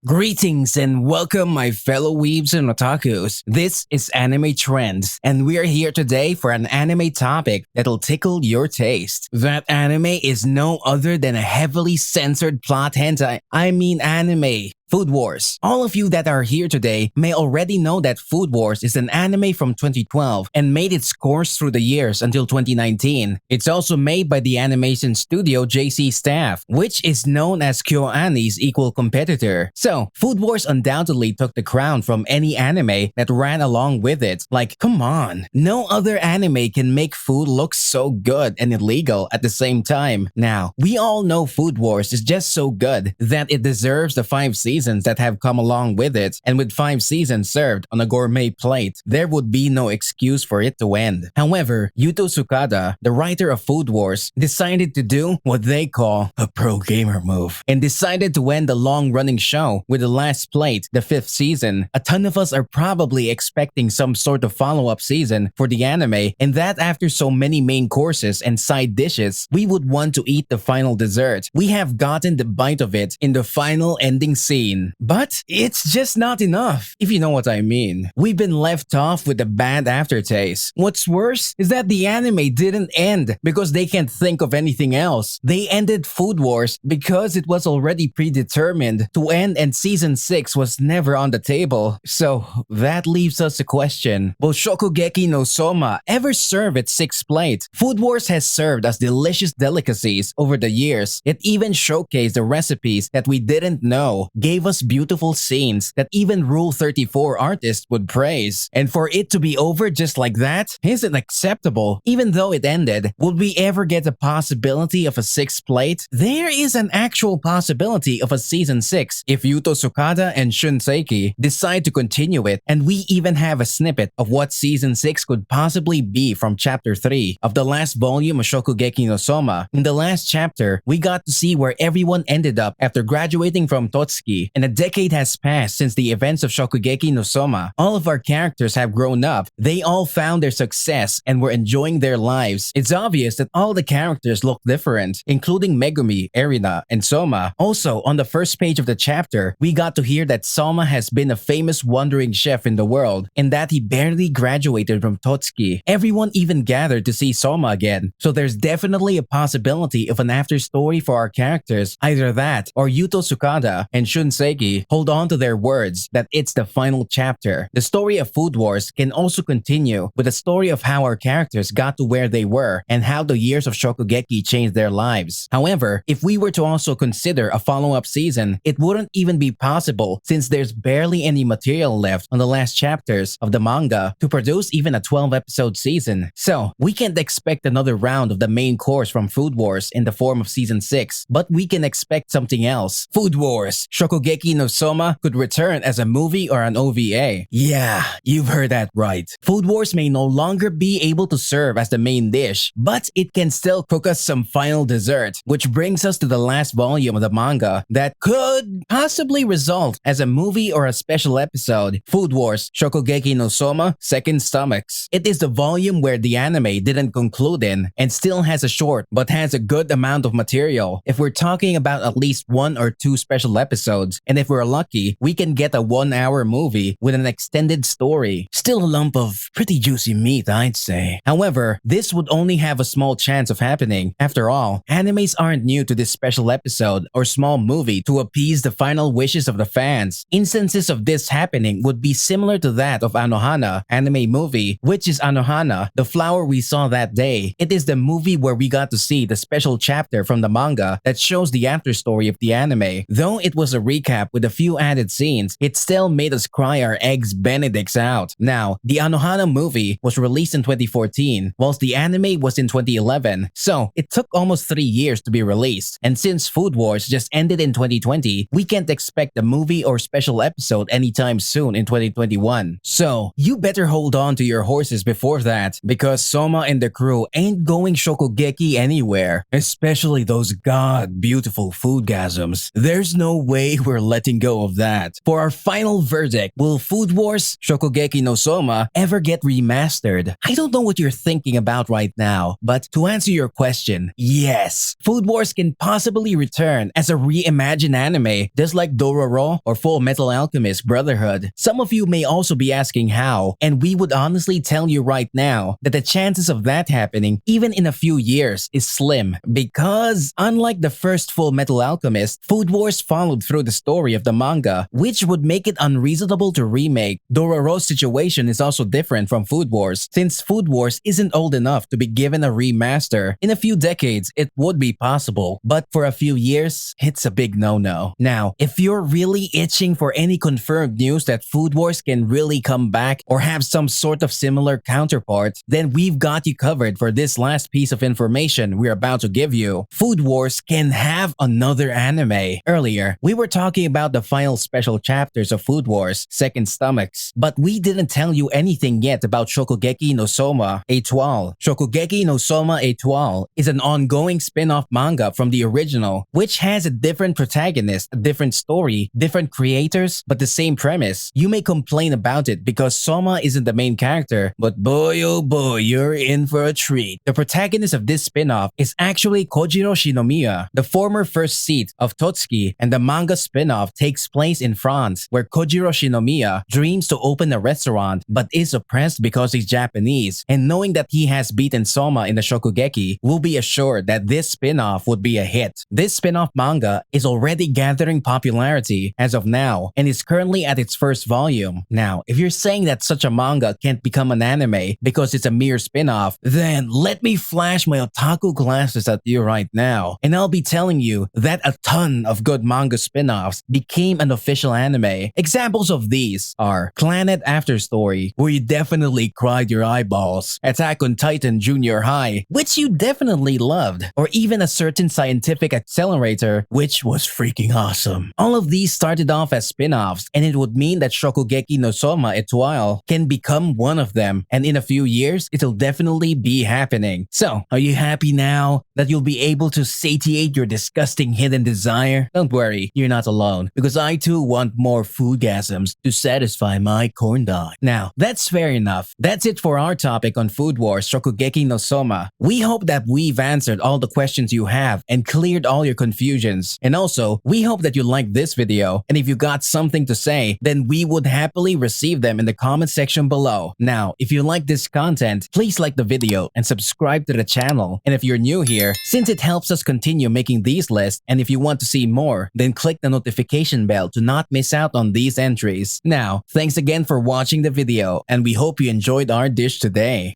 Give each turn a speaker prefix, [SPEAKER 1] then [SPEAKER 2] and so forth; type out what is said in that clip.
[SPEAKER 1] Greetings and welcome, my fellow weebs and otakus. This is Anime Trends, and we are here today for an anime topic that'll tickle your taste. That anime is no other than a heavily censored plot hentai, anime. Food Wars. All of you that are here today may already know that Food Wars is an anime from 2012 and made its course through the years until 2019. It's also made by the animation studio JC Staff, which is known as KyoAni's equal competitor. So, Food Wars undoubtedly took the crown from any anime that ran along with it. Like, come on. No other anime can make food look so good and illegal at the same time. Now, we all know Food Wars is just so good that it deserves the 5 seasons that have come along with it, and with 5 seasons served on a gourmet plate, there would be no excuse for it to end. However, Yuto Tsukada, the writer of Food Wars, decided to do what they call a pro gamer move, and decided to end the long-running show with the last plate, the 5th season. A ton of us are probably expecting some sort of follow-up season for the anime, and that after so many main courses and side dishes, we would want to eat the final dessert. We have gotten the bite of it in the final ending scene. But it's just not enough, if you know what I mean. We've been left off with a bad aftertaste. What's worse is that the anime didn't end because they can't think of anything else. They ended Food Wars because it was already predetermined to end and season 6 was never on the table. So that leaves us a question. Will Shokugeki no Soma ever serve its 6th plate? Food Wars has served as delicious delicacies over the years. It even showcased the recipes that we didn't know, gave us beautiful scenes that even Rule 34 artists would praise. And for it to be over just like that isn't acceptable. Even though it ended, would we ever get a possibility of a 6th plate? There is an actual possibility of a season 6 if Yuto Tsukada and Shunseki decide to continue it, and we even have a snippet of what season 6 could possibly be from chapter 3 of the last volume of Shokugeki no Soma. In the last chapter, we got to see where everyone ended up after graduating from Totsuki, and a decade has passed since the events of Shokugeki no Soma. All of our characters have grown up. They all found their success and were enjoying their lives. It's obvious that all the characters look different, including Megumi, Erina, and Soma. Also, on the first page of the chapter, we got to hear that Soma has been a famous wandering chef in the world, and that he barely graduated from Totsuki. Everyone even gathered to see Soma again. So there's definitely a possibility of an after story for our characters. Either that, or Yuto Tsukada and Shunseki hold on to their words that it's the final chapter. The story of Food Wars can also continue with the story of how our characters got to where they were and how the years of Shokugeki changed their lives. However, if we were to also consider a follow-up season, it wouldn't even be possible since there's barely any material left on the last chapters of the manga to produce even a 12-episode season. So, we can't expect another round of the main course from Food Wars in the form of season 6, but we can expect something else. Food Wars, Shokugeki no Soma could return as a movie or an OVA. Yeah, you've heard that right. Food Wars may no longer be able to serve as the main dish, but it can still cook us some final dessert, which brings us to the last volume of the manga that could possibly result as a movie or a special episode. Food Wars, Shokugeki no Soma, Second Stomachs. It is the volume where the anime didn't conclude in and still has a short but has a good amount of material. If we're talking about at least 1 or 2 special episodes, and if we're lucky, we can get a 1-hour movie with an extended story. Still a lump of pretty juicy meat, I'd say. However, this would only have a small chance of happening. After all, animes aren't new to this special episode or small movie to appease the final wishes of the fans. Instances of this happening would be similar to that of Anohana anime movie, which is Anohana, the flower we saw that day. It is the movie where we got to see the special chapter from the manga that shows the after story of the anime. Though it was a recap with a few added scenes, it still made us cry our eggs benedicts out. Now, the Anohana movie was released in 2014, whilst the anime was in 2011, so it took almost 3 years to be released. And since Food Wars just ended in 2020, we can't expect a movie or special episode anytime soon in 2021. So, you better hold on to your horses before that, because Soma and the crew ain't going Shokugeki anywhere, especially those god beautiful foodgasms. There's no way we're letting go of that. For our final verdict, will Food Wars Shokugeki no Soma ever get remastered? I don't know what you're thinking about right now, but to answer your question, yes. Food Wars can possibly return as a reimagined anime, just like Dororo or Full Metal Alchemist Brotherhood. Some of you may also be asking how, and we would honestly tell you right now that the chances of that happening, even in a few years, is slim, because unlike the first Full Metal Alchemist, Food Wars followed through the story of the manga, which would make it unreasonable to remake. Dororo's situation is also different from Food Wars, since Food Wars isn't old enough to be given a remaster. In a few decades, it would be possible, but for a few years, it's a big no-no. Now, if you're really itching for any confirmed news that Food Wars can really come back or have some sort of similar counterpart, then we've got you covered for this last piece of information we're about to give you. Food Wars can have another anime. Earlier, we were talking about the final special chapters of Food Wars, Second Stomachs, but we didn't tell you anything yet about Shokugeki no Soma Étoile. Shokugeki no Soma Étoile is an ongoing spin-off manga from the original, which has a different protagonist, a different story, different creators, but the same premise. You may complain about it because Soma isn't the main character, but boy oh boy, you're in for a treat. The protagonist of this spin-off is actually Kojiro Shinomiya, the former first seat of Totsuki, and the manga spin-off takes place in France, where Kojiro Shinomiya dreams to open a restaurant but is oppressed because he's Japanese, and knowing that he has beaten Soma in the Shokugeki, will be assured that this spin-off would be a hit. This spin-off manga is already gathering popularity as of now, and is currently at its first volume. Now, if you're saying that such a manga can't become an anime because it's a mere spin-off, then let me flash my otaku glasses at you right now, and I'll be telling you that a ton of good manga spin-offs became an official anime. Examples of these are Planet After Story, where you definitely cried your eyeballs, Attack on Titan Junior High, which you definitely loved, or even A Certain Scientific Accelerator, which was freaking awesome. All of these started off as spin-offs, and it would mean that Shokugeki no Soma Étoile can become one of them, and in a few years, it'll definitely be happening. So, are you happy now that you'll be able to satiate your disgusting hidden desire? Don't worry, you're not alone, because I too want more foodgasms to satisfy my corn dog. Now, that's fair enough. That's it for our topic on Food Wars Shokugeki no Soma. We hope that we've answered all the questions you have and cleared all your confusions. And also, we hope that you liked this video, and if you got something to say, then we would happily receive them in the comment section below. Now, if you like this content, please like the video and subscribe to the channel. And if you're new here, since it helps us continue making these lists, and if you want to see more, then click the notification bell to not miss out on these entries. Now, thanks again for watching the video, and we hope you enjoyed our dish today.